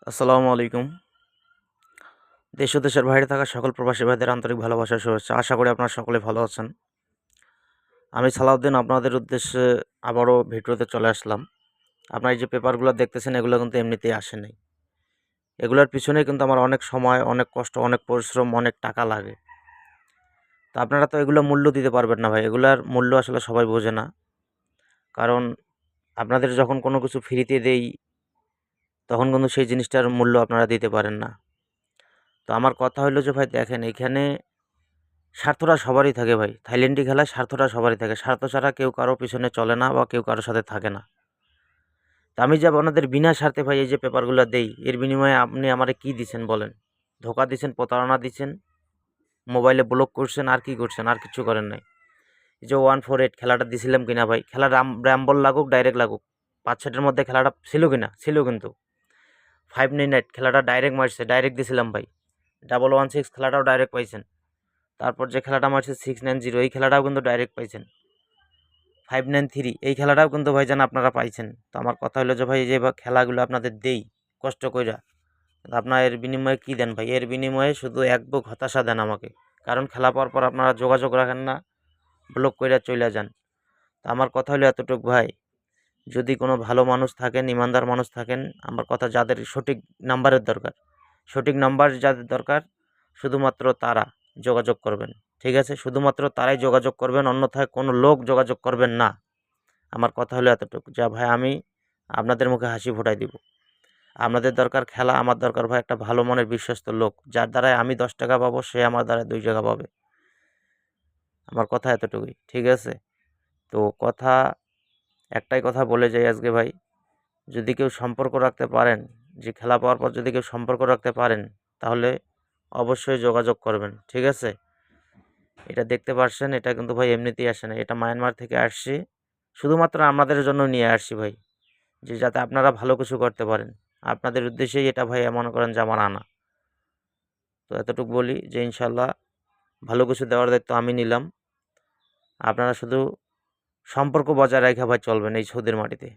আসসালামু আলাইকুম। দেশ ও দেশের বাইরে থাকা সকল প্রবাসী ভাইদের আন্তরিক ভালোবাসা শুভেচ্ছা। আশা করি আপনারা সকলে ভালো আছেন। আমি সালাউদ্দিন আপনাদের উদ্দেশ্যে আবারও ভিডিওতে চলে আসলাম। আপনারা এই যে পেপারগুলো দেখতেছেন এগুলো কিন্তু এমনিতেই আসে নাই। এগুলোর পিছনে কিন্তু আমার অনেক সময়, অনেক কষ্ট, অনেক পরিশ্রম, অনেক টাকা লাগে। তো আপনারা তো এগুলো মূল্য দিতে পারবেন না ভাই। এগুলার মূল্য আসলে সবাই বোঝে না। কারণ আপনাদের যখন কোনো কিছু ফ্রিতে দেই তখন কিন্তু সেই জিনিসটার মূল্য আপনারা দিতে পারেন না। তো আমার কথা হইলো যে ভাই দেখেন এখানে স্বার্থটা সবারই থাকে ভাই। থাইল্যান্ডি খেলায় স্বার্থটা সবারই থাকে। স্বার্থ ছাড়া কেউ কারো পিছনে চলে না বা কেউ কারো সাথে থাকে না। তো আমি যে আপনাদের বিনা স্বার্থে ভাই এই যে পেপারগুলো দেই, এর বিনিময়ে আপনি আমারে কি দিছেন বলেন? ধোঁকা দিছেন, প্রতারণা দিছেন, মোবাইলে ব্লক করছেন, আর কি করছেন? আর কিচ্ছু করেন নাই। এই যে 148 খেলাটা দিছিলাম কিনা ভাই? খেলা র্যাম্বল লাগুক, ডাইরেক্ট লাগুক। ৫-৬ এর মধ্যে খেলাটা ছিল কিনা? ছিল কিন্তু। 598 খেলাটা ডাইরেক্ট মারছে, ডাইরেক্ট দিছিলাম ভাই। 116 খেলাটাও ডাইরেক্ট পাইছেন। তারপর যে খেলাটা মারছে 690 এই খেলাটাও কিন্তু ডাইরেক্ট পাইছেন। 593 এই খেলাটাও কিন্তু ভাইজান আপনারা পাইছেন। তো আমার কথা হলো যে ভাই এই যে খেলাগুলো আপনাদের দেই কষ্ট কইরা, আপনারা এর বিনিময়ে কি দেন ভাই? এর বিনিময়ে শুধু এক বুক হতাশা দেন আমাকে। কারণ খেলা পাওয়ার পর আপনারা যোগাযোগ রাখেন না, ব্লক কইরা চইলা যান। তো আমার কথা হলো এতটুক ভাই, যদি কোনো ভালো মানুষ থাকেন, ইমানদার মানুষ থাকেন, আমার কথা যাদের সঠিক নাম্বারের দরকার, সঠিক নাম্বার যাদের দরকার শুধুমাত্র তারা যোগাযোগ করবেন। ঠিক আছে? শুধুমাত্র তারাই যোগাযোগ করবেন, অন্যথায় কোনো লোক যোগাযোগ করবেন না। আমার কথা হলো এতটুকু, যা ভাই আমি আপনাদের মুখে হাসি ফোটাই দিব। আপনাদের দরকার খেলা, আমার দরকার ভাই একটা ভালো মনের বিশ্বস্ত লোক, যার দ্বারায় আমি 10 টাকা পাবো, সে আমার দ্বারা 2 টাকা পাবে। আমার কথা এতটুকুই। ঠিক আছে? তো কথা একটাই কথা বলে যাই আজকে ভাই, যদি কেউ সম্পর্ক রাখতে পারেন, যে খেলা পাওয়ার পর যদি কেউ সম্পর্ক রাখতে পারেন, তাহলে অবশ্যই যোগাযোগ করবেন। ঠিক আছে? এটা দেখতে পারছেন, এটা কিন্তু ভাই এমনিতেই আসে নাই। এটা মায়ানমার থেকে আসছে। শুধুমাত্র আপনাদের জন্য নিয়ে আসছি ভাই। যে যাতে আপনারা ভালো কিছু করতে পারেন। আপনাদের উদ্দেশ্যেই এটা ভাই মনে করেন যে আমার আনা। তো এতটুকু বলি যে ইনশাল্লাহ ভালো কিছু দেওয়ার দায়িত্ব আমি নিলাম। আপনারা শুধু সম্পর্ক বজায় রাইখা ভাই চলবেন এই সৌদির মাটিতে।